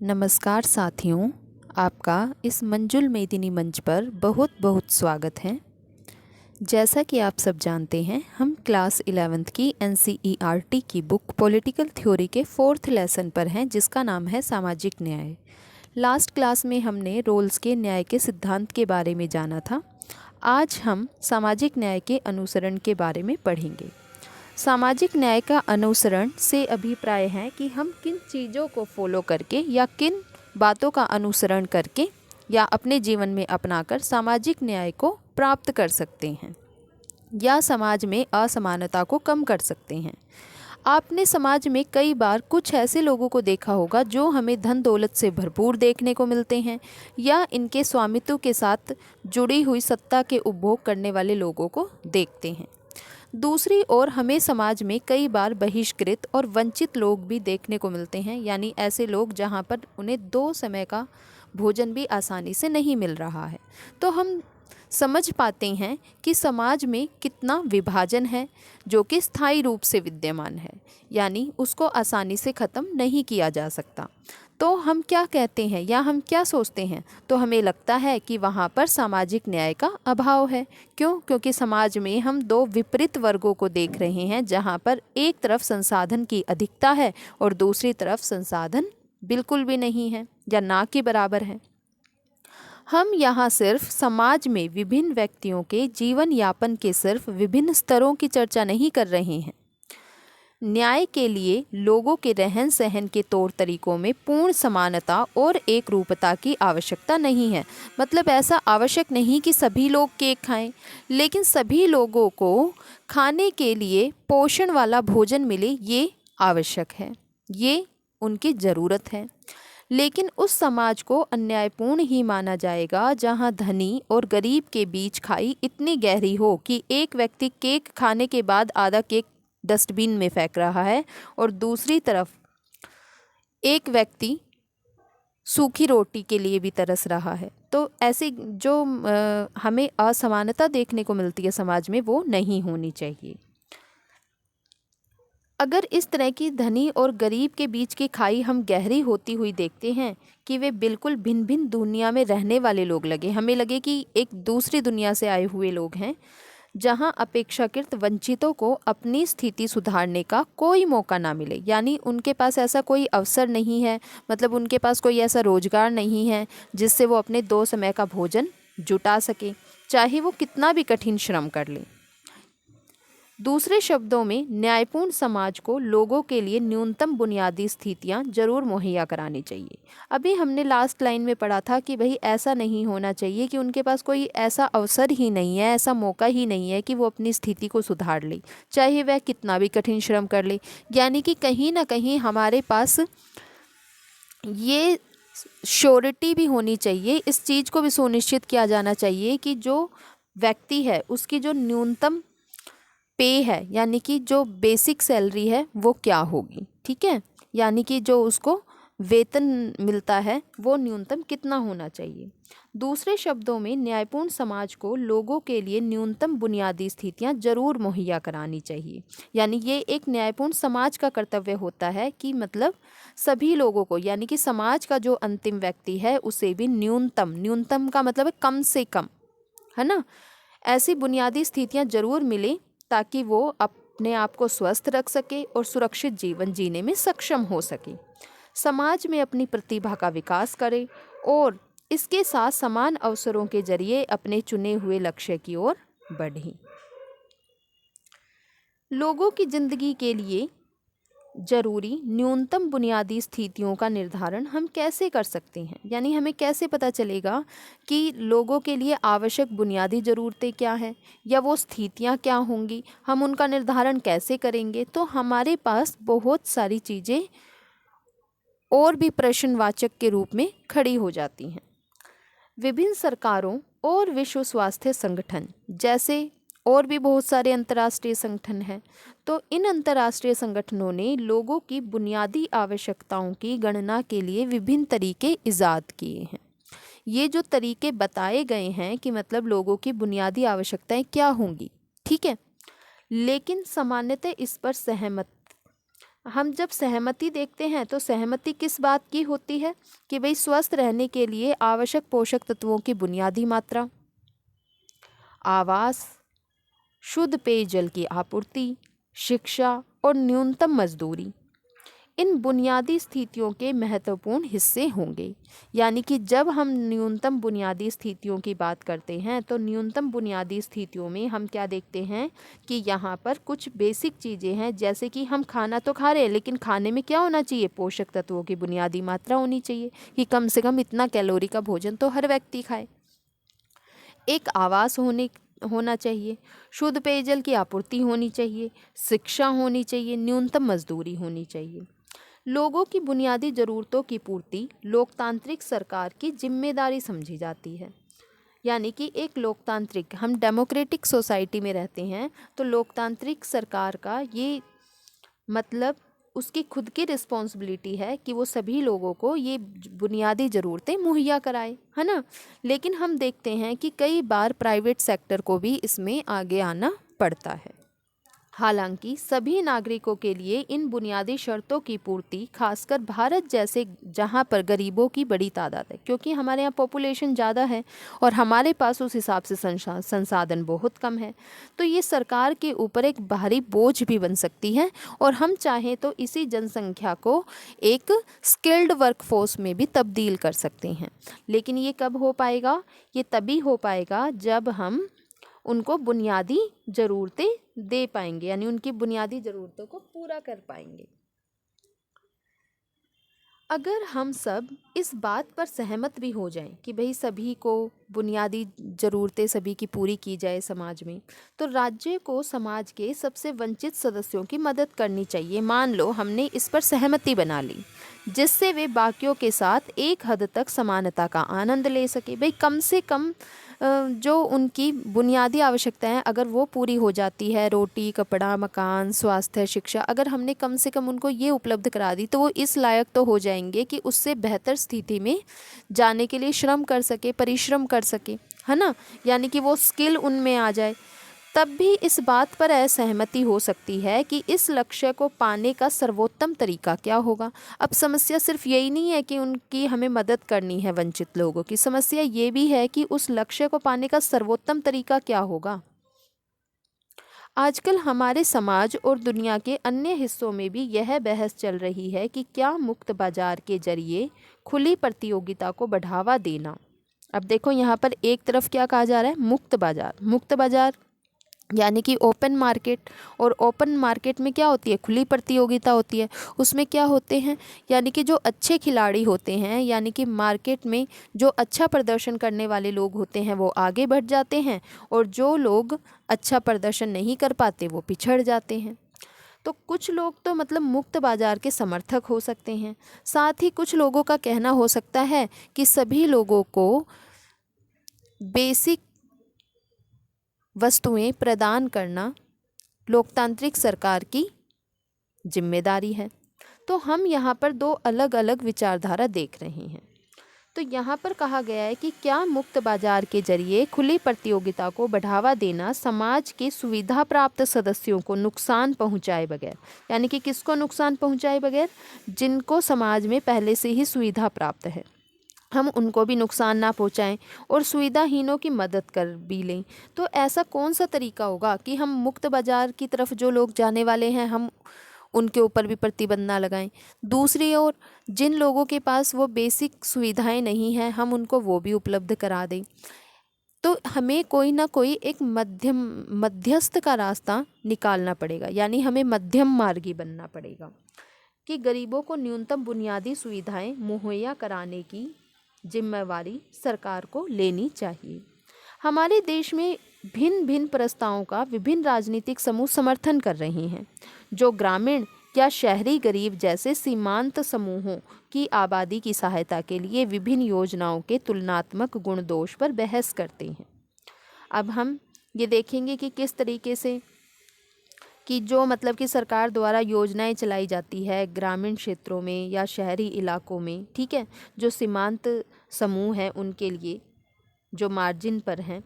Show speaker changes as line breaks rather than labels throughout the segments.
नमस्कार साथियों, आपका इस मंजुल मेदिनी मंच पर बहुत बहुत स्वागत है। जैसा कि आप सब जानते हैं, हम क्लास 11th की NCERT की बुक पॉलिटिकल थ्योरी के 4th लेसन पर हैं, जिसका नाम है सामाजिक न्याय। लास्ट क्लास में हमने रोल्स के न्याय के सिद्धांत के बारे में जाना था। आज हम सामाजिक न्याय के अनुसरण के बारे में पढ़ेंगे। सामाजिक न्याय का अनुसरण से अभिप्राय है कि हम किन चीज़ों को फॉलो करके या किन बातों का अनुसरण करके या अपने जीवन में अपनाकर सामाजिक न्याय को प्राप्त कर सकते हैं या समाज में असमानता को कम कर सकते हैं। आपने समाज में कई बार कुछ ऐसे लोगों को देखा होगा जो हमें धन दौलत से भरपूर देखने को मिलते हैं या इनके स्वामित्व के साथ जुड़ी हुई सत्ता के उपभोग करने वाले लोगों को देखते हैं। दूसरी ओर हमें समाज में कई बार बहिष्कृत और वंचित लोग भी देखने को मिलते हैं, यानी ऐसे लोग जहां पर उन्हें 2 समय का भोजन भी आसानी से नहीं मिल रहा है। तो हम समझ पाते हैं कि समाज में कितना विभाजन है जो कि स्थायी रूप से विद्यमान है, यानी उसको आसानी से ख़त्म नहीं किया जा सकता। तो हम क्या कहते हैं या हम क्या सोचते हैं, तो हमें लगता है कि वहाँ पर सामाजिक न्याय का अभाव है। क्यों? क्योंकि समाज में हम 2 विपरीत वर्गों को देख रहे हैं, जहाँ पर एक तरफ संसाधन की अधिकता है और दूसरी तरफ संसाधन बिल्कुल भी नहीं है या ना के बराबर है। हम यहाँ सिर्फ समाज में विभिन्न व्यक्तियों के जीवन यापन के सिर्फ विभिन्न स्तरों की चर्चा नहीं कर रहे हैं। न्याय के लिए लोगों के रहन सहन के तौर तरीकों में पूर्ण समानता और एक रूपता की आवश्यकता नहीं है। मतलब ऐसा आवश्यक नहीं कि सभी लोग केक खाएं, लेकिन सभी लोगों को खाने के लिए पोषण वाला भोजन मिले, ये आवश्यक है, ये उनकी ज़रूरत है। लेकिन उस समाज को अन्यायपूर्ण ही माना जाएगा जहां धनी और गरीब के बीच खाई इतनी गहरी हो कि एक व्यक्ति केक खाने के बाद आधा केक डस्टबिन में फेंक रहा है और दूसरी तरफ एक व्यक्ति सूखी रोटी के लिए भी तरस रहा है। तो ऐसी जो हमें असमानता देखने को मिलती है समाज में, वो नहीं होनी चाहिए। अगर इस तरह की धनी और गरीब के बीच की खाई हम गहरी होती हुई देखते हैं कि वे बिल्कुल भिन्न भिन्न दुनिया में रहने वाले लोग लगे, हमें लगे कि एक दूसरी दुनिया से आए हुए लोग हैं, जहां अपेक्षाकृत वंचितों को अपनी स्थिति सुधारने का कोई मौका ना मिले, यानी उनके पास ऐसा कोई अवसर नहीं है, मतलब उनके पास कोई ऐसा रोजगार नहीं है जिससे वो अपने 2 समय का भोजन जुटा सके, चाहे वो कितना भी कठिन श्रम कर ले। दूसरे शब्दों में, न्यायपूर्ण समाज को लोगों के लिए न्यूनतम बुनियादी स्थितियां जरूर मुहैया करानी चाहिए। अभी हमने लास्ट लाइन में पढ़ा था कि भाई ऐसा नहीं होना चाहिए कि उनके पास कोई ऐसा अवसर ही नहीं है, ऐसा मौका ही नहीं है कि वो अपनी स्थिति को सुधार ले, चाहे वह कितना भी कठिन श्रम कर ले। यानी कि कहीं ना कहीं हमारे पास ये श्योरिटी भी होनी चाहिए, इस चीज़ को भी सुनिश्चित किया जाना चाहिए कि जो व्यक्ति है उसकी जो न्यूनतम पे है, यानी कि जो बेसिक सैलरी है वो क्या होगी, ठीक है, यानी कि जो उसको वेतन मिलता है वो न्यूनतम कितना होना चाहिए। दूसरे शब्दों में, न्यायपूर्ण समाज को लोगों के लिए न्यूनतम बुनियादी स्थितियां जरूर मुहैया करानी चाहिए। यानी ये एक न्यायपूर्ण समाज का कर्तव्य होता है कि मतलब सभी लोगों को, यानी कि समाज का जो अंतिम व्यक्ति है उसे भी न्यूनतम का मतलब है कम से कम, है ना, ऐसी बुनियादी स्थितियां जरूर मिले ताकि वो अपने आप को स्वस्थ रख सके और सुरक्षित जीवन जीने में सक्षम हो सके, समाज में अपनी प्रतिभा का विकास करे और इसके साथ समान अवसरों के जरिए अपने चुने हुए लक्ष्य की ओर बढ़े। लोगों की जिंदगी के लिए जरूरी न्यूनतम बुनियादी स्थितियों का निर्धारण हम कैसे कर सकते हैं, यानी हमें कैसे पता चलेगा कि लोगों के लिए आवश्यक बुनियादी ज़रूरतें क्या हैं या वो स्थितियां क्या होंगी, हम उनका निर्धारण कैसे करेंगे। तो हमारे पास बहुत सारी चीज़ें और भी प्रश्नवाचक के रूप में खड़ी हो जाती हैं। विभिन्न सरकारों और विश्व स्वास्थ्य संगठन जैसे और भी बहुत सारे अंतर्राष्ट्रीय संगठन हैं, तो इन अंतर्राष्ट्रीय संगठनों ने लोगों की बुनियादी आवश्यकताओं की गणना के लिए विभिन्न तरीके इजाद किए हैं। ये जो तरीके बताए गए हैं कि मतलब लोगों की बुनियादी आवश्यकताएं क्या होंगी, ठीक है, लेकिन सामान्यतः इस पर सहमत हम जब सहमति देखते हैं तो सहमति किस बात की होती है कि भाई स्वस्थ रहने के लिए आवश्यक पोषक तत्वों की बुनियादी मात्रा, आवास, शुद्ध पेयजल की आपूर्ति, शिक्षा और न्यूनतम मजदूरी इन बुनियादी स्थितियों के महत्वपूर्ण हिस्से होंगे। यानी कि जब हम न्यूनतम बुनियादी स्थितियों की बात करते हैं तो न्यूनतम बुनियादी स्थितियों में हम क्या देखते हैं कि यहाँ पर कुछ बेसिक चीज़ें हैं, जैसे कि हम खाना तो खा रहे हैं लेकिन खाने में क्या होना चाहिए, पोषक तत्वों की बुनियादी मात्रा होनी चाहिए कि कम से कम इतना कैलोरी का भोजन तो हर व्यक्ति खाए। एक आवास होना चाहिए, शुद्ध पेयजल की आपूर्ति होनी चाहिए, शिक्षा होनी चाहिए, न्यूनतम मजदूरी होनी चाहिए। लोगों की बुनियादी ज़रूरतों की पूर्ति लोकतांत्रिक सरकार की जिम्मेदारी समझी जाती है। यानी कि एक लोकतांत्रिक, हम डेमोक्रेटिक सोसाइटी में रहते हैं तो लोकतांत्रिक सरकार का ये मतलब उसकी खुद की रिस्पॉन्सिबिलिटी है कि वो सभी लोगों को ये बुनियादी ज़रूरतें मुहैया कराए, है ना। लेकिन हम देखते हैं कि कई बार प्राइवेट सेक्टर को भी इसमें आगे आना पड़ता है। हालांकि सभी नागरिकों के लिए इन बुनियादी शर्तों की पूर्ति, खासकर भारत जैसे जहां पर गरीबों की बड़ी तादाद है, क्योंकि हमारे यहाँ पॉपुलेशन ज़्यादा है और हमारे पास उस हिसाब से संसाधन बहुत कम है, तो ये सरकार के ऊपर एक भारी बोझ भी बन सकती है। और हम चाहें तो इसी जनसंख्या को एक स्किल्ड वर्कफोर्स में भी तब्दील कर सकते हैं। लेकिन ये कब हो पाएगा, ये तभी हो पाएगा जब हम उनको बुनियादी ज़रूरतें दे पाएंगे, यानी उनकी बुनियादी ज़रूरतों को पूरा कर पाएंगे। अगर हम सब इस बात पर सहमत भी हो जाएं कि भाई सभी को बुनियादी ज़रूरतें सभी की पूरी की जाए समाज में, तो राज्य को समाज के सबसे वंचित सदस्यों की मदद करनी चाहिए। मान लो हमने इस पर सहमति बना ली, जिससे वे बाकियों के साथ एक हद तक समानता का आनंद ले सके। भाई कम से कम जो उनकी बुनियादी आवश्यकताएं अगर वो पूरी हो जाती है, रोटी, कपड़ा, मकान, स्वास्थ्य, शिक्षा, अगर हमने कम से कम उनको ये उपलब्ध करा दी तो वो इस लायक तो हो जाएंगे कि उससे बेहतर स्थिति में जाने के लिए श्रम कर सके, परिश्रम कर सके, है ना। यानी कि वो स्किल उनमें आ जाए। तब भी इस बात पर असहमति हो सकती है कि इस लक्ष्य को पाने का सर्वोत्तम तरीका क्या होगा। अब समस्या सिर्फ यही नहीं है कि उनकी हमें मदद करनी है, वंचित लोगों की समस्या ये भी है कि उस लक्ष्य को पाने का सर्वोत्तम तरीका क्या होगा। आजकल हमारे समाज और दुनिया के अन्य हिस्सों में भी यह बहस चल रही है कि क्या मुक्त बाजार के जरिए खुली प्रतियोगिता को बढ़ावा देना। अब देखो यहाँ पर एक तरफ क्या कहा जा रहा है, मुक्त बाजार। मुक्त बाजार यानी कि ओपन मार्केट, और ओपन मार्केट में क्या होती है, खुली प्रतियोगिता होती है। उसमें क्या होते हैं, यानी कि जो अच्छे खिलाड़ी होते हैं, यानी कि मार्केट में जो अच्छा प्रदर्शन करने वाले लोग होते हैं वो आगे बढ़ जाते हैं और जो लोग अच्छा प्रदर्शन नहीं कर पाते वो पिछड़ जाते हैं। तो कुछ लोग तो मतलब मुक्त बाजार के समर्थक हो सकते हैं, साथ ही कुछ लोगों का कहना हो सकता है कि सभी लोगों को बेसिक वस्तुएं प्रदान करना लोकतांत्रिक सरकार की जिम्मेदारी है। तो हम यहाँ पर दो अलग अलग विचारधारा देख रहे हैं। तो यहाँ पर कहा गया है कि क्या मुक्त बाजार के जरिए खुली प्रतियोगिता को बढ़ावा देना समाज के सुविधा प्राप्त सदस्यों को नुकसान पहुँचाए बगैर, यानी कि किसको नुकसान पहुँचाए बगैर, जिनको समाज में पहले से ही सुविधा प्राप्त है, हम उनको भी नुकसान ना पहुंचाएं और सुविधाहीनों की मदद कर भी लें। तो ऐसा कौन सा तरीका होगा कि हम मुक्त बाजार की तरफ जो लोग जाने वाले हैं हम उनके ऊपर भी प्रतिबंध ना लगाएं, दूसरी ओर जिन लोगों के पास वो बेसिक सुविधाएं नहीं हैं हम उनको वो भी उपलब्ध करा दें। तो हमें कोई ना कोई एक मध्यस्थ का रास्ता निकालना पड़ेगा, यानी हमें मध्यम मार्गी बनना पड़ेगा कि गरीबों को न्यूनतम बुनियादी सुविधाएं मुहैया कराने की जिम्मेवारी सरकार को लेनी चाहिए। हमारे देश में भिन्न भिन्न प्रस्तावों का विभिन्न राजनीतिक समूह समर्थन कर रहे हैं, जो ग्रामीण या शहरी गरीब जैसे सीमांत समूहों की आबादी की सहायता के लिए विभिन्न योजनाओं के तुलनात्मक गुण दोष पर बहस करते हैं। अब हम ये देखेंगे कि किस तरीके से कि जो मतलब कि सरकार द्वारा योजनाएं चलाई जाती है ग्रामीण क्षेत्रों में या शहरी इलाकों में, ठीक है, जो सीमांत समूह हैं उनके लिए जो मार्जिन पर हैं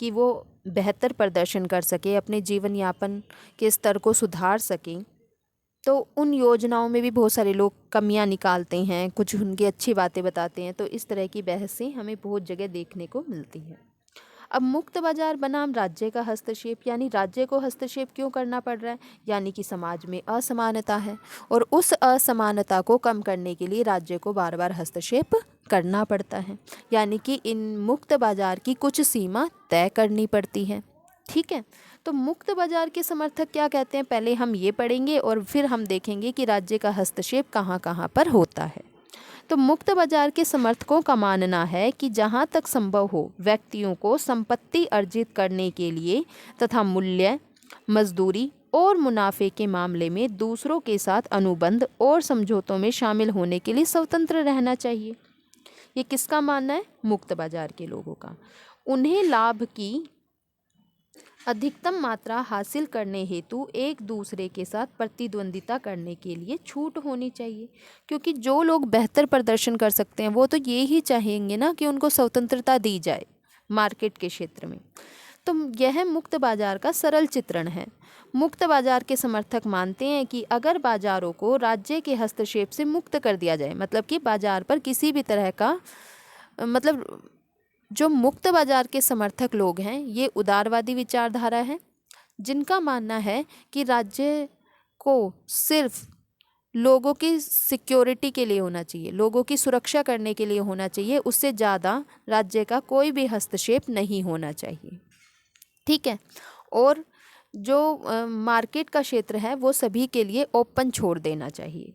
कि वो बेहतर प्रदर्शन कर सके, अपने जीवन यापन के स्तर को सुधार सकें, तो उन योजनाओं में भी बहुत सारे लोग कमियां निकालते हैं, कुछ उनकी अच्छी बातें बताते हैं। तो इस तरह की बहसें हमें बहुत जगह देखने को मिलती है। अब मुक्त बाजार बनाम राज्य का हस्तक्षेप, यानी राज्य को हस्तक्षेप क्यों करना पड़ रहा है, यानी कि समाज में असमानता है और उस असमानता को कम करने के लिए राज्य को बार बार हस्तक्षेप करना पड़ता है, यानी कि इन मुक्त बाजार की कुछ सीमा तय करनी पड़ती है। ठीक है, तो मुक्त बाजार के समर्थक क्या कहते हैं, पहले हम ये पढ़ेंगे और फिर हम देखेंगे कि राज्य का हस्तक्षेप कहाँ कहाँ पर होता है। तो मुक्त बाजार के समर्थकों का मानना है कि जहां तक संभव हो व्यक्तियों को संपत्ति अर्जित करने के लिए तथा मूल्य, मजदूरी और मुनाफे के मामले में दूसरों के साथ अनुबंध और समझौतों में शामिल होने के लिए स्वतंत्र रहना चाहिए। ये किसका मानना है, मुक्त बाजार के लोगों का। उन्हें लाभ की अधिकतम मात्रा हासिल करने हेतु एक दूसरे के साथ प्रतिद्वंदिता करने के लिए छूट होनी चाहिए, क्योंकि जो लोग बेहतर प्रदर्शन कर सकते हैं वो तो ये ही चाहेंगे ना कि उनको स्वतंत्रता दी जाए मार्केट के क्षेत्र में। तो यह मुक्त बाजार का सरल चित्रण है। मुक्त बाजार के समर्थक मानते हैं कि अगर बाजारों को राज्य के हस्तक्षेप से मुक्त कर दिया जाए, मतलब कि बाजार पर किसी भी तरह का मतलब जो मुक्त बाजार के समर्थक लोग हैं ये उदारवादी विचारधारा है, जिनका मानना है कि राज्य को सिर्फ लोगों की सिक्योरिटी के लिए होना चाहिए, लोगों की सुरक्षा करने के लिए होना चाहिए, उससे ज़्यादा राज्य का कोई भी हस्तक्षेप नहीं होना चाहिए। ठीक है, और जो मार्केट का क्षेत्र है वो सभी के लिए ओपन छोड़ देना चाहिए।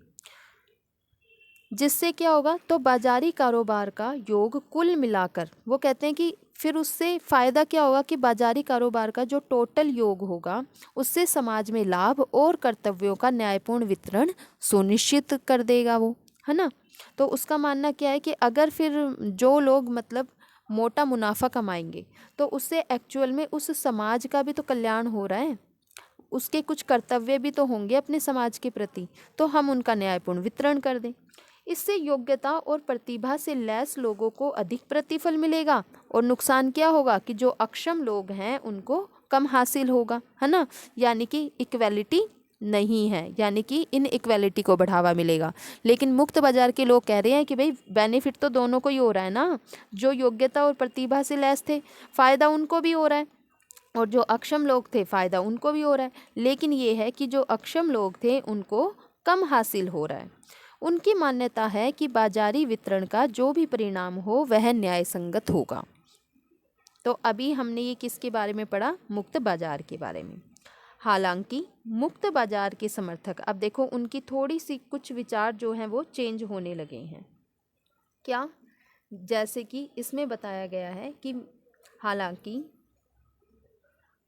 जिससे क्या होगा, तो बाजारी कारोबार का योग कुल मिलाकर वो कहते हैं कि फिर उससे फ़ायदा क्या होगा कि बाजारी कारोबार का जो टोटल योग होगा उससे समाज में लाभ और कर्तव्यों का न्यायपूर्ण वितरण सुनिश्चित कर देगा वो, है ना। तो उसका मानना क्या है कि अगर फिर जो लोग मतलब मोटा मुनाफा कमाएंगे तो उससे एक्चुअल में उस समाज का भी तो कल्याण हो रहा है, उसके कुछ कर्तव्य भी तो होंगे अपने समाज के प्रति, तो हम उनका न्यायपूर्ण वितरण कर दें। इससे योग्यता और प्रतिभा से लैस लोगों को अधिक प्रतिफल मिलेगा और नुकसान क्या होगा कि जो अक्षम लोग हैं उनको कम हासिल होगा, है ना। यानी कि इक्वेलिटी नहीं है, यानी कि इन इक्वेलिटी को बढ़ावा मिलेगा। लेकिन मुक्त बाजार के लोग कह रहे हैं कि भाई बेनिफिट तो दोनों को ही हो रहा है ना, जो योग्यता और प्रतिभा से लैस थे फ़ायदा उनको भी हो रहा है और जो अक्षम लोग थे फ़ायदा उनको भी हो रहा है। लेकिन ये है कि जो अक्षम लोग थे उनको कम हासिल हो रहा है। उनकी मान्यता है कि बाजारी वितरण का जो भी परिणाम हो वह न्याय संगत होगा। तो अभी हमने ये किसके बारे में पढ़ा, मुक्त बाजार के बारे में। हालांकि मुक्त बाजार के समर्थक, अब देखो उनकी थोड़ी सी कुछ विचार जो हैं वो चेंज होने लगे हैं। क्या, जैसे कि इसमें बताया गया है कि हालांकि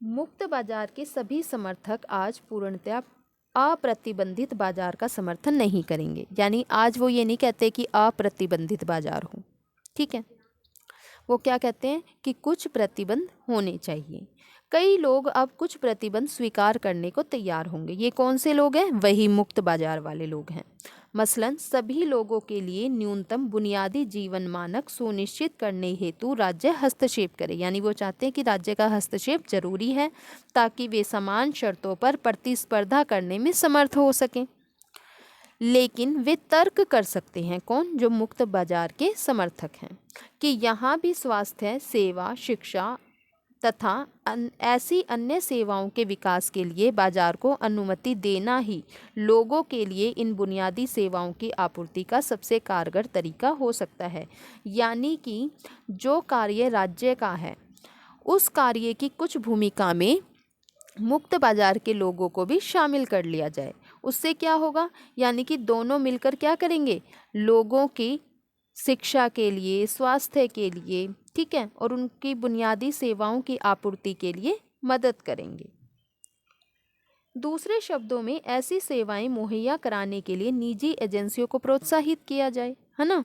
मुक्त बाजार के सभी समर्थक आज पूर्णतया अप्रतिबंधित बाजार का समर्थन नहीं करेंगे, यानी आज वो ये नहीं कहते कि अप्रतिबंधित बाजार हो। ठीक है, वो क्या कहते हैं कि कुछ प्रतिबंध होने चाहिए। कई लोग अब कुछ प्रतिबंध स्वीकार करने को तैयार होंगे। ये कौन से लोग हैं, वही मुक्त बाजार वाले लोग हैं। मसलन सभी लोगों के लिए न्यूनतम बुनियादी जीवन मानक सुनिश्चित करने हेतु राज्य हस्तक्षेप करे, यानी वो चाहते हैं कि राज्य का हस्तक्षेप जरूरी है ताकि वे समान शर्तों पर प्रतिस्पर्धा करने में समर्थ हो सकें। लेकिन वे तर्क कर सकते हैं, कौन, जो मुक्त बाजार के समर्थक हैं, कि यहाँ भी स्वास्थ्य सेवा, शिक्षा तथा ऐसी अन्य सेवाओं के विकास के लिए बाजार को अनुमति देना ही लोगों के लिए इन बुनियादी सेवाओं की आपूर्ति का सबसे कारगर तरीका हो सकता है। यानी कि जो कार्य राज्य का है उस कार्य की कुछ भूमिका में मुक्त बाजार के लोगों को भी शामिल कर लिया जाए। उससे क्या होगा, यानी कि दोनों मिलकर क्या करेंगे, लोगों की शिक्षा के लिए, स्वास्थ्य के लिए, ठीक है, और उनकी बुनियादी सेवाओं की आपूर्ति के लिए मदद करेंगे। दूसरे शब्दों में ऐसी सेवाएं मुहैया कराने के लिए निजी एजेंसियों को प्रोत्साहित किया जाए, है ना,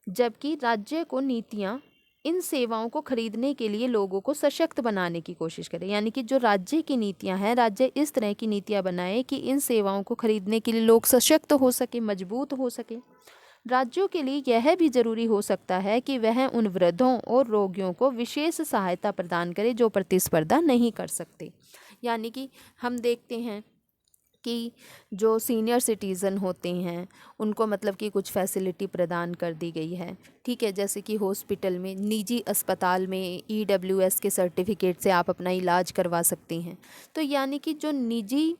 जबकि राज्य को नीतियां इन सेवाओं को खरीदने के लिए लोगों को सशक्त बनाने की कोशिश करें। यानी कि जो राज्य की नीतियां हैं, राज्य इस तरह की नीतियां बनाए कि इन सेवाओं को खरीदने के लिए लोग सशक्त हो सके, मजबूत हो सके। राज्यों के लिए यह भी जरूरी हो सकता है कि वह उन वृद्धों और रोगियों को विशेष सहायता प्रदान करे जो प्रतिस्पर्धा नहीं कर सकते। यानी कि हम देखते हैं कि जो सीनियर सिटीज़न होते हैं उनको मतलब कि कुछ फैसिलिटी प्रदान कर दी गई है। ठीक है, जैसे कि हॉस्पिटल में, निजी अस्पताल में EWS के सर्टिफिकेट से आप अपना इलाज करवा सकती हैं। तो यानी कि जो निजी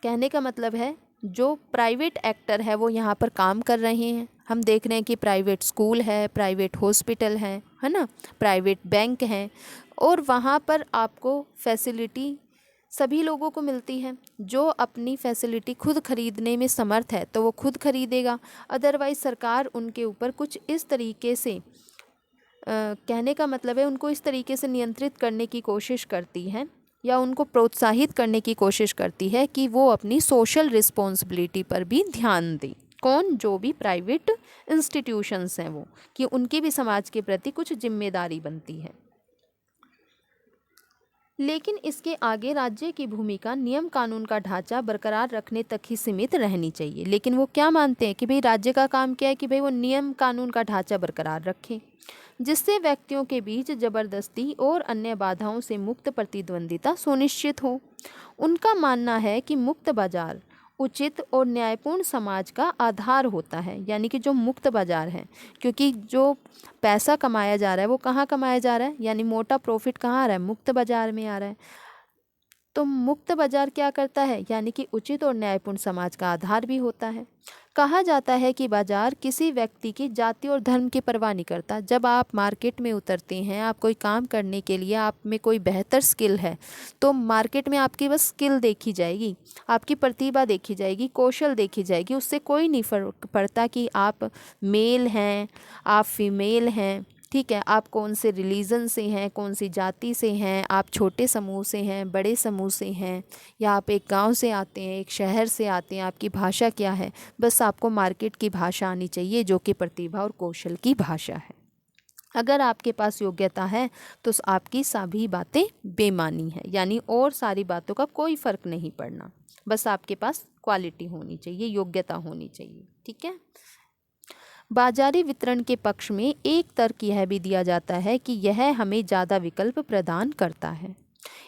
कहने का मतलब है जो प्राइवेट एक्टर है वो यहाँ पर काम कर रहे हैं। हम देख रहे हैं कि प्राइवेट स्कूल है, प्राइवेट हॉस्पिटल है ना, प्राइवेट बैंक हैं, और वहाँ पर आपको फैसिलिटी सभी लोगों को मिलती है। जो अपनी फैसिलिटी खुद खरीदने में समर्थ है तो वो खुद खरीदेगा, अदरवाइज़ सरकार उनके ऊपर कुछ इस तरीके से कहने का मतलब है उनको इस तरीके से नियंत्रित करने की कोशिश करती है या उनको प्रोत्साहित करने की कोशिश करती है कि वो अपनी सोशल रिस्पॉन्सिबिलिटी पर भी ध्यान दें। कौन? जो भी प्राइवेट इंस्टीट्यूशंस हैं वो, कि उनकी भी समाज के प्रति कुछ जिम्मेदारी बनती है। लेकिन इसके आगे राज्य की भूमिका नियम कानून का ढांचा बरकरार रखने तक ही सीमित रहनी चाहिए। लेकिन वो क्या मानते हैं कि भाई राज्य का काम क्या है कि भाई वो नियम कानून का ढांचा बरकरार रखें, जिससे व्यक्तियों के बीच जबरदस्ती और अन्य बाधाओं से मुक्त प्रतिद्वंदिता सुनिश्चित हो। उनका मानना है कि मुक्त बाजार उचित और न्यायपूर्ण समाज का आधार होता है। यानी कि जो मुक्त बाजार है, क्योंकि जो पैसा कमाया जा रहा है वो कहाँ कमाया जा रहा है, यानी मोटा प्रॉफिट कहाँ आ रहा है? मुक्त बाजार में आ रहा है। तो मुक्त बाजार क्या करता है? यानी कि उचित और न्यायपूर्ण समाज का आधार भी होता है। कहा जाता है कि बाजार किसी व्यक्ति की जाति और धर्म की परवाह नहीं करता। जब आप मार्केट में उतरते हैं, आप कोई काम करने के लिए, आप में कोई बेहतर स्किल है तो मार्केट में आपकी बस स्किल देखी जाएगी, आपकी प्रतिभा देखी जाएगी, कौशल देखी जाएगी। उससे कोई नहीं फर्क पड़ता कि आप मेल हैं, आप फीमेल हैं, ठीक है, आप कौन से रिलीजन से हैं, कौन सी जाति से हैं, आप छोटे समूह से हैं, बड़े समूह से हैं, या आप एक गांव से आते हैं, एक शहर से आते हैं, आपकी भाषा क्या है। बस आपको मार्केट की भाषा आनी चाहिए जो कि प्रतिभा और कौशल की भाषा है। अगर आपके पास योग्यता है तो आपकी सभी बातें बेमानी है, यानी और सारी बातों का कोई फ़र्क नहीं पड़ना। बस आपके पास क्वालिटी होनी चाहिए, योग्यता होनी चाहिए। ठीक है। बाजारी वितरण के पक्ष में एक तर्क यह भी दिया जाता है कि यह हमें ज़्यादा विकल्प प्रदान करता है।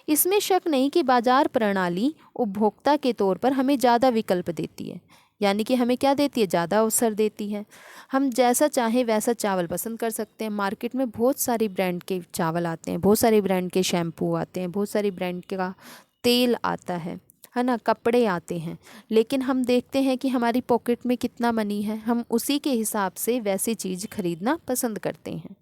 इसमें शक नहीं कि बाजार प्रणाली उपभोक्ता के तौर पर हमें ज़्यादा विकल्प देती है। यानी कि हमें क्या देती है? ज़्यादा अवसर देती है। हम जैसा चाहें वैसा चावल पसंद कर सकते हैं। मार्केट में बहुत सारी ब्रांड के चावल आते हैं, बहुत सारी ब्रांड के शैम्पू आते हैं, बहुत सारी ब्रांड का तेल आता है ना, कपड़े आते हैं। लेकिन हम देखते हैं कि हमारी पॉकेट में कितना मनी है, हम उसी के हिसाब से वैसी चीज़ खरीदना पसंद करते हैं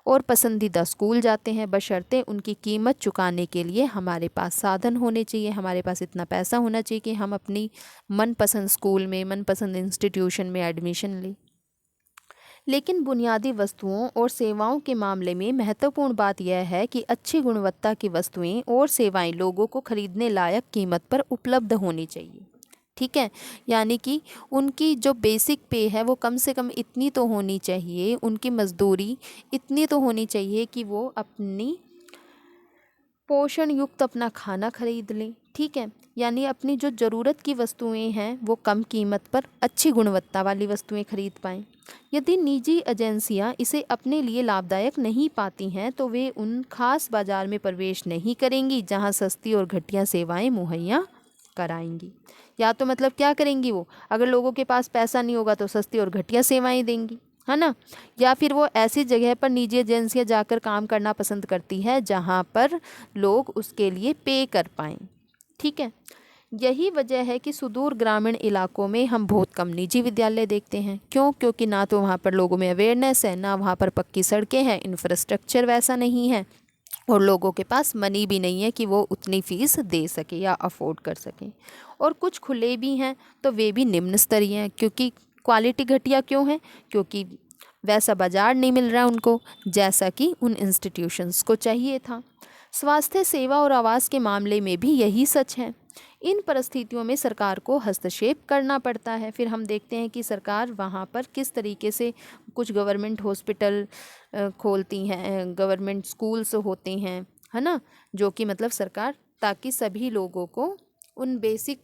और पसंदीदा स्कूल जाते हैं, बशर्ते उनकी कीमत चुकाने के लिए हमारे पास साधन होने चाहिए, हमारे पास इतना पैसा होना चाहिए कि हम अपनी मनपसंद स्कूल में, मनपसंद इंस्टीट्यूशन में एडमिशन लें। लेकिन बुनियादी वस्तुओं और सेवाओं के मामले में महत्वपूर्ण बात यह है कि अच्छी गुणवत्ता की वस्तुएं और सेवाएं लोगों को खरीदने लायक कीमत पर उपलब्ध होनी चाहिए। ठीक है, यानी कि उनकी जो बेसिक पे है वो कम से कम इतनी तो होनी चाहिए, उनकी मजदूरी इतनी तो होनी चाहिए कि वो अपनी पोषण युक्त अपना खाना खरीद लें। ठीक है, यानी अपनी जो ज़रूरत की वस्तुएं हैं वो कम कीमत पर अच्छी गुणवत्ता वाली वस्तुएं खरीद पाएँ। यदि निजी एजेंसियां इसे अपने लिए लाभदायक नहीं पाती हैं तो वे उन खास बाज़ार में प्रवेश नहीं करेंगी जहां सस्ती और घटिया सेवाएं मुहैया कराएंगी। या तो मतलब क्या करेंगी वो, अगर लोगों के पास पैसा नहीं होगा तो सस्ती और घटिया सेवाएं देंगी, है ना। या फिर वो ऐसी जगह पर निजी एजेंसियां जाकर काम करना पसंद करती है जहां पर लोग उसके लिए पे कर पाएँ। ठीक है, यही वजह है कि सुदूर ग्रामीण इलाकों में हम बहुत कम निजी विद्यालय देखते हैं। क्यों? क्योंकि ना तो वहाँ पर लोगों में अवेयरनेस है, ना वहाँ पर पक्की सड़कें हैं, इंफ्रास्ट्रक्चर वैसा नहीं है, और लोगों के पास मनी भी नहीं है कि वो उतनी फ़ीस दे सके या अफोर्ड कर सकें। और कुछ खुले भी हैं तो वे भी निम्न स्तरीय हैं। क्योंकि क्वालिटी घटिया क्यों है? क्योंकि वैसा बाजार नहीं मिल रहा उनको जैसा कि उन इंस्टीट्यूशंस को चाहिए था। स्वास्थ्य सेवा और आवास के मामले में भी यही सच है। इन परिस्थितियों में सरकार को हस्तक्षेप करना पड़ता है। फिर हम देखते हैं कि सरकार वहाँ पर किस तरीके से कुछ गवर्नमेंट हॉस्पिटल खोलती हैं, गवर्नमेंट स्कूल्स होते हैं, है ना, जो कि मतलब सरकार, ताकि सभी लोगों को उन बेसिक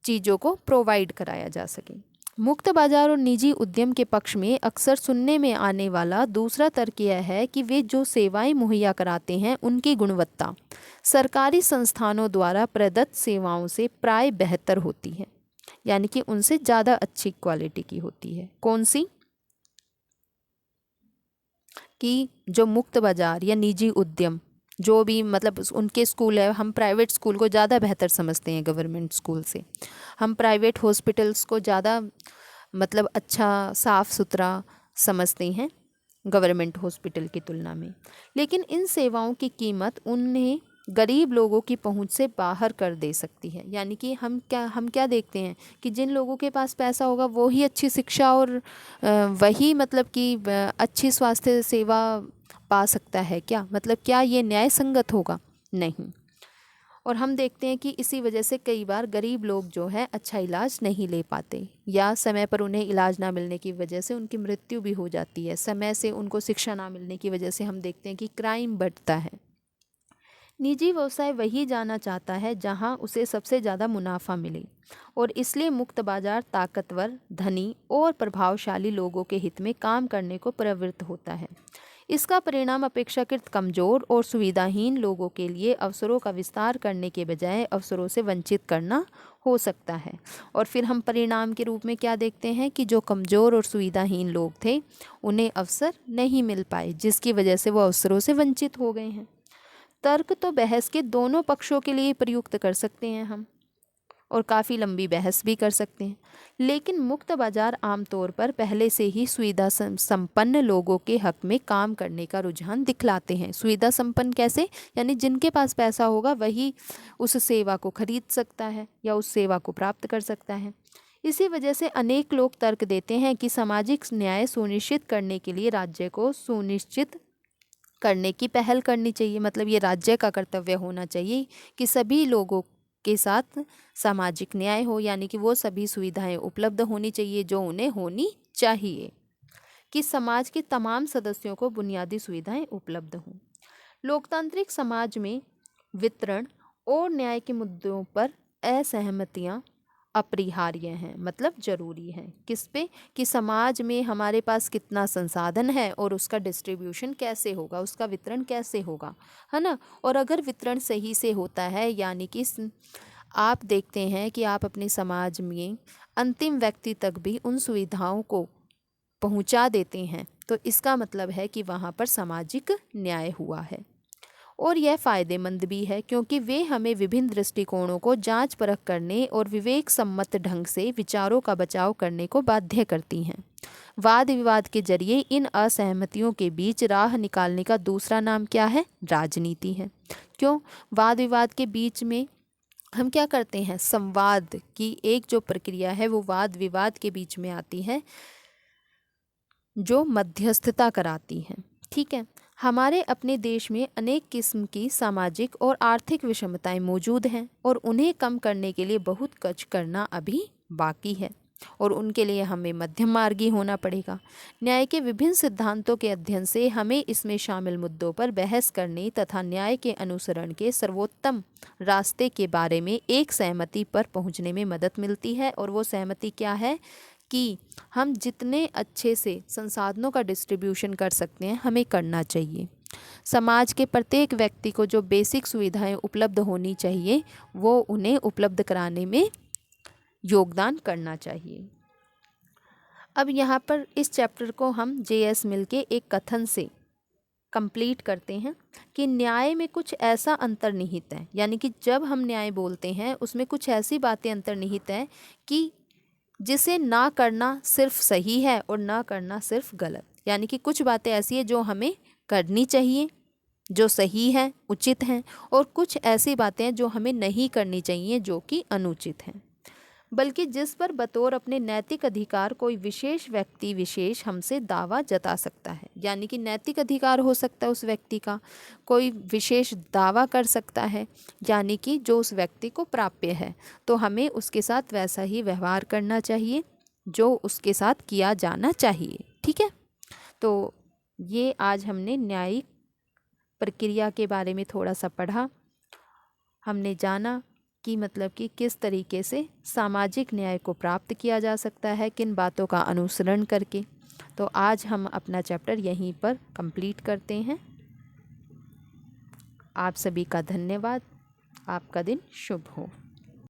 चीज़ों को प्रोवाइड कराया जा सके। मुक्त बाजार और निजी उद्यम के पक्ष में अक्सर सुनने में आने वाला दूसरा तर्क यह है कि वे जो सेवाएं मुहैया कराते हैं उनकी गुणवत्ता सरकारी संस्थानों द्वारा प्रदत्त सेवाओं से प्राय बेहतर होती है, यानी कि उनसे ज़्यादा अच्छी क्वालिटी की होती है। कौन सी? कि जो मुक्त बाजार या निजी उद्यम जो भी मतलब उनके स्कूल है, हम प्राइवेट स्कूल को ज़्यादा बेहतर समझते हैं गवर्नमेंट स्कूल से, हम प्राइवेट हॉस्पिटल्स को ज़्यादा मतलब अच्छा साफ़ सुथरा समझते हैं गवर्नमेंट हॉस्पिटल की तुलना में। लेकिन इन सेवाओं की कीमत उन्हें गरीब लोगों की पहुंच से बाहर कर दे सकती है। यानी कि हम क्या देखते हैं कि जिन लोगों के पास पैसा होगा वो ही अच्छी शिक्षा और वही मतलब कि अच्छी स्वास्थ्य सेवा पा सकता है क्या? मतलब क्या ये न्याय संगत होगा? नहीं। और हम देखते हैं कि इसी वजह से कई बार गरीब लोग जो है अच्छा इलाज नहीं ले पाते, या समय पर उन्हें इलाज ना मिलने की वजह से उनकी मृत्यु भी हो जाती है। समय से उनको शिक्षा ना मिलने की वजह से हम देखते हैं कि क्राइम बढ़ता है। निजी व्यवसाय वही जाना चाहता है जहां उसे सबसे ज़्यादा मुनाफा मिले, और इसलिए मुक्त बाजार ताकतवर, धनी और प्रभावशाली लोगों के हित में काम करने को प्रवृत्त होता है। इसका परिणाम अपेक्षाकृत कमज़ोर और सुविधाहीन लोगों के लिए अवसरों का विस्तार करने के बजाय अवसरों से वंचित करना हो सकता है। और फिर हम परिणाम के रूप में क्या देखते हैं कि जो कमज़ोर और सुविधाहीन लोग थे उन्हें अवसर नहीं मिल पाए, जिसकी वजह से वो अवसरों से वंचित हो गए हैं। तर्क तो बहस के दोनों पक्षों के लिए प्रयुक्त कर सकते हैं हम, और काफ़ी लंबी बहस भी कर सकते हैं। लेकिन मुक्त बाजार आमतौर पर पहले से ही सुविधा संपन्न लोगों के हक में काम करने का रुझान दिखलाते हैं। सुविधा संपन्न कैसे? यानी जिनके पास पैसा होगा वही उस सेवा को खरीद सकता है या उस सेवा को प्राप्त कर सकता है। इसी वजह से अनेक लोग तर्क देते हैं कि सामाजिक न्याय सुनिश्चित करने के लिए राज्य को सुनिश्चित करने की पहल करनी चाहिए। मतलब ये राज्य का कर्तव्य होना चाहिए कि सभी लोगों के साथ सामाजिक न्याय हो, यानी कि वो सभी सुविधाएं उपलब्ध होनी चाहिए जो उन्हें होनी चाहिए, कि समाज के तमाम सदस्यों को बुनियादी सुविधाएं उपलब्ध हों। लोकतांत्रिक समाज में वितरण और न्याय के मुद्दों पर असहमतियां अपरिहार्य हैं, मतलब जरूरी है। किस पे? कि समाज में हमारे पास कितना संसाधन है और उसका डिस्ट्रीब्यूशन कैसे होगा, उसका वितरण कैसे होगा, है ना। और अगर वितरण सही से होता है, यानी कि आप देखते हैं कि आप अपने समाज में अंतिम व्यक्ति तक भी उन सुविधाओं को पहुंचा देते हैं, तो इसका मतलब है कि वहाँ पर सामाजिक न्याय हुआ है। और यह फ़ायदेमंद भी है क्योंकि वे हमें विभिन्न दृष्टिकोणों को जांच परख करने और विवेक सम्मत ढंग से विचारों का बचाव करने को बाध्य करती हैं। वाद विवाद के जरिए इन असहमतियों के बीच राह निकालने का दूसरा नाम क्या है? राजनीति है। क्यों? वाद विवाद के बीच में हम क्या करते हैं? संवाद की एक जो प्रक्रिया है वो वाद विवाद के बीच में आती है, जो मध्यस्थता कराती है। ठीक है। हमारे अपने देश में अनेक किस्म की सामाजिक और आर्थिक विषमताएं मौजूद हैं और उन्हें कम करने के लिए बहुत कुछ करना अभी बाकी है, और उनके लिए हमें मध्यम मार्गी होना पड़ेगा। न्याय के विभिन्न सिद्धांतों के अध्ययन से हमें इसमें शामिल मुद्दों पर बहस करने तथा न्याय के अनुसरण के सर्वोत्तम रास्ते के बारे में एक सहमति पर पहुंचने में मदद मिलती है। और वो सहमति क्या है? कि हम जितने अच्छे से संसाधनों का डिस्ट्रीब्यूशन कर सकते हैं हमें करना चाहिए। समाज के प्रत्येक व्यक्ति को जो बेसिक सुविधाएं उपलब्ध होनी चाहिए वो उन्हें उपलब्ध कराने में योगदान करना चाहिए। अब यहाँ पर इस चैप्टर को हम जे.एस. मिल के एक कथन से कंप्लीट करते हैं कि न्याय में कुछ ऐसा अंतर्निहित है, यानी कि जब हम न्याय बोलते हैं उसमें कुछ ऐसी बातें अंतर्निहित है कि जिसे ना करना सिर्फ सही है और ना करना सिर्फ गलत। यानी कि कुछ बातें ऐसी है जो हमें करनी चाहिए, जो सही है, उचित हैं, और कुछ ऐसी बातें हैं जो हमें नहीं करनी चाहिए, जो कि अनुचित हैं, बल्कि जिस पर बतौर अपने नैतिक अधिकार कोई विशेष व्यक्ति विशेष हमसे दावा जता सकता है। यानी कि नैतिक अधिकार हो सकता है उस व्यक्ति का, कोई विशेष दावा कर सकता है, यानी कि जो उस व्यक्ति को प्राप्य है, तो हमें उसके साथ वैसा ही व्यवहार करना चाहिए जो उसके साथ किया जाना चाहिए। ठीक है। तो ये आज हमने न्यायिक प्रक्रिया के बारे में थोड़ा सा पढ़ा, हमने जाना कि मतलब कि किस तरीके से सामाजिक न्याय को प्राप्त किया जा सकता है, किन बातों का अनुसरण करके। तो आज हम अपना चैप्टर यहीं पर कंप्लीट करते हैं। आप सभी का धन्यवाद। आपका दिन शुभ हो।